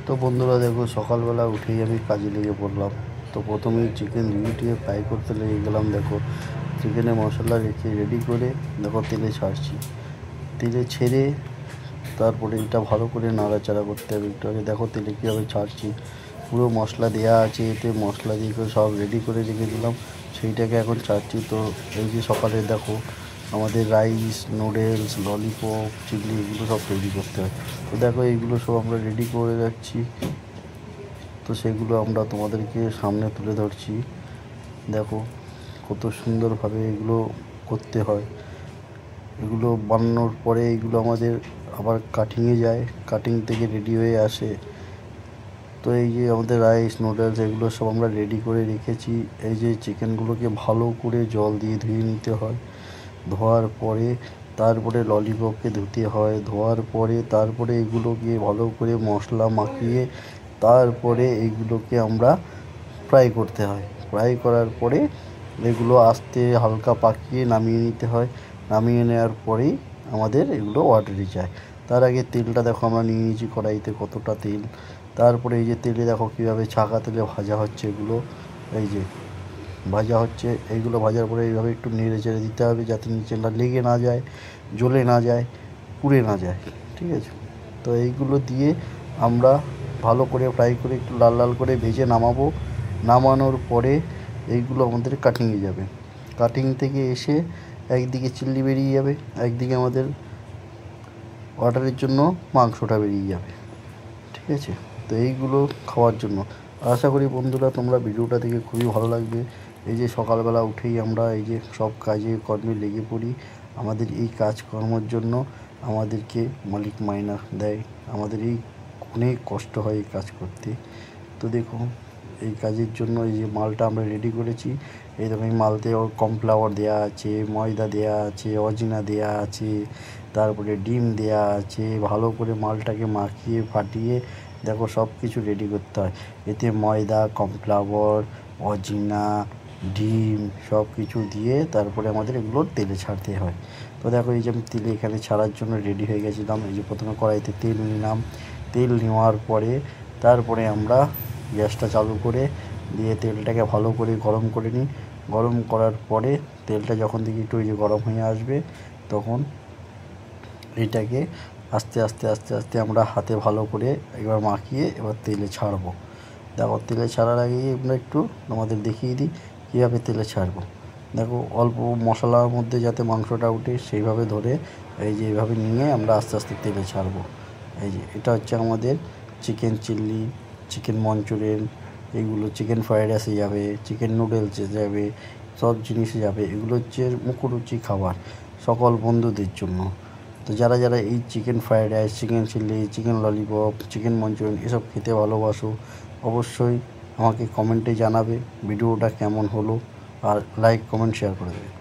তো বন্ধুরা দেখো, সকালবেলা উঠেই আমি কাজে লেগে পড়লাম। তো প্রথমেই চিকেন ধুয়ে ফ্রাই করতে লেগে গেলাম। দেখো, চিকেনে মশলা রেখে রেডি করে দেখো তেলে ছাড়ছি। তেলে ছেড়ে তারপরে এটা ভালো করে নাড়াচাড়া করতে হবে একটু। আগে দেখো তেলে কীভাবে ছাড়ছি, পুরো মশলা দেওয়া আছে, এতে মশলা দিয়ে করে সব রেডি করে রেখে দিলাম, সেইটাকে এখন ছাড়ছি। তো এই যে সকালে দেখো আমাদের রাইস, নুডলস, ললিপপ, চিলি এগুলো সব রেডি করতে হয়। তো দেখো এইগুলো সব আমরা রেডি করে রাখছি। তো সেগুলো আমরা তোমাদেরকে সামনে তুলে ধরছি। দেখো কত সুন্দরভাবে এগুলো করতে হয়। এগুলো বানানোর পরে এগুলো আমাদের আবার কাটিংয়ে যায়, কাটিং থেকে রেডি হয়ে আসে। তো এই যে আমাদের রাইস, নুডলস এগুলো সব আমরা রেডি করে রেখেছি। এই যে চিকেনগুলোকে ভালো করে জল দিয়ে ধুয়ে নিতে হয়। ধোয়ার পরে তারপরে ললিপপকে ধুতে হয়। ধোয়ার পরে তারপরে এগুলোকে ভালো করে মশলা মাখিয়ে তারপরে এইগুলোকে আমরা ফ্রাই করতে হয়। ফ্রাই করার পরে এগুলো আস্তে হালকা পাকিয়ে নামিয়ে নিতে হয়। নামিয়ে নেওয়ার পরেই আমাদের এগুলো অর্ডারে যায়। তার আগে তেলটা দেখো আমরা নিয়ে নিয়েছি কড়াইতে কতটা তেল। তারপরে এই যে তেলে দেখো কীভাবে ছাকা তেলে ভাজা হচ্ছে এগুলো। এই যে ভাজা হচ্ছে, এইগুলো ভাজার পরে এইভাবে একটু নেড়ে চেড়ে দিতে হবে যাতে নিচেটা লেগে না যায়, জ্বলে না যায়, পুড়ে না যায়। ঠিক আছে, তো এইগুলো দিয়ে আমরা ভালো করে ফ্রাই করে একটু লাল লাল করে ভেজে নামাবো। নামানোর পরে এইগুলো আমাদের কাটিংয়ে যাবে। কাটিং থেকে এসে একদিকে চিল্লি বেরিয়ে যাবে, একদিকে আমাদের অর্ডারের জন্য মাংসটা বেরিয়ে যাবে। ঠিক আছে, তো এইগুলো খাওয়ার জন্য আশা করি বন্ধুরা তোমরা ভিডিওটা দেখে খুবই ভালো লাগবে। এই যে সকালবেলা উঠেই আমরা এই যে সব কাজে কর্মে লেগে পড়ি। আমাদের এই কাজকর্মের জন্য আমাদেরকে মালিক মাইনা দেয়। আমাদের এই অনেক কষ্ট হয় এই কাজ করতে। তো দেখুন, এই কাজের জন্য এই যে মালটা আমরা রেডি করেছি, এই দেখুন এই মালতে কর্নফ্লাওয়ার দেওয়া আছে, ময়দা দেওয়া আছে, অজিনা দেওয়া আছে, তারপরে ডিম দেওয়া আছে। ভালো করে মালটাকে মাখিয়ে ফাটিয়ে দেখো সব কিছু রেডি করতে হয়। এতে ময়দা, কর্নফ্লাওয়ার, অজিনা, ডিম সব কিছু দিয়ে তারপরে আমাদের এগুলো তেলে ছাড়তে হয়। তো দেখো এই যে আমি তেলে এখানে ছাড়ার জন্য রেডি হয়ে গেছিলাম। এই যে প্রথমে কড়াইতে তেল নিলাম। তেল নেওয়ার পরে তারপরে আমরা গ্যাসটা চালু করে দিয়ে তেলটাকে ভালো করে গরম করে নিই। গরম করার পরে তেলটা যখন দেখি একটু ওই যে গরম হয়ে আসবে, তখন এইটাকে আস্তে আস্তে আস্তে আস্তে আমরা হাতে ভালো করে এবার মাখিয়ে এবার তেলে ছাড়বো। দেখো তেলে ছাড়ার আগেই আমরা একটু আমাদের দেখিয়ে দিই কীভাবে তেলে ছাড়বো। দেখো অল্প মশলার মধ্যে যাতে মাংসটা উঠে সেইভাবে ধরে এই যে এইভাবে নিয়ে আমরা আস্তে আস্তে তেলে ছাড়বো। এই যে এটা হচ্ছে আমাদের চিকেন চিল্লি, চিকেন মঞ্চুরিয়ান, এইগুলো চিকেন ফ্রাইড রাইসে যাবে, চিকেন নুডলসে যাবে, সব জিনিসে যাবে। এগুলো হচ্ছে মুখরুচি খাবার সকল বন্ধুদের জন্য। তো যারা যারা এই চিকেন ফ্রাইড রাইস, চিকেন চিল্লি, চিকেন ললিপপ, চিকেন মঞ্চুরিয়ান এসব খেতে ভালোবাসো, অবশ্যই আমাকে কমেন্টে জানাবে ভিডিওটা কেমন হলো, আর লাইক কমেন্ট শেয়ার করে দেবে।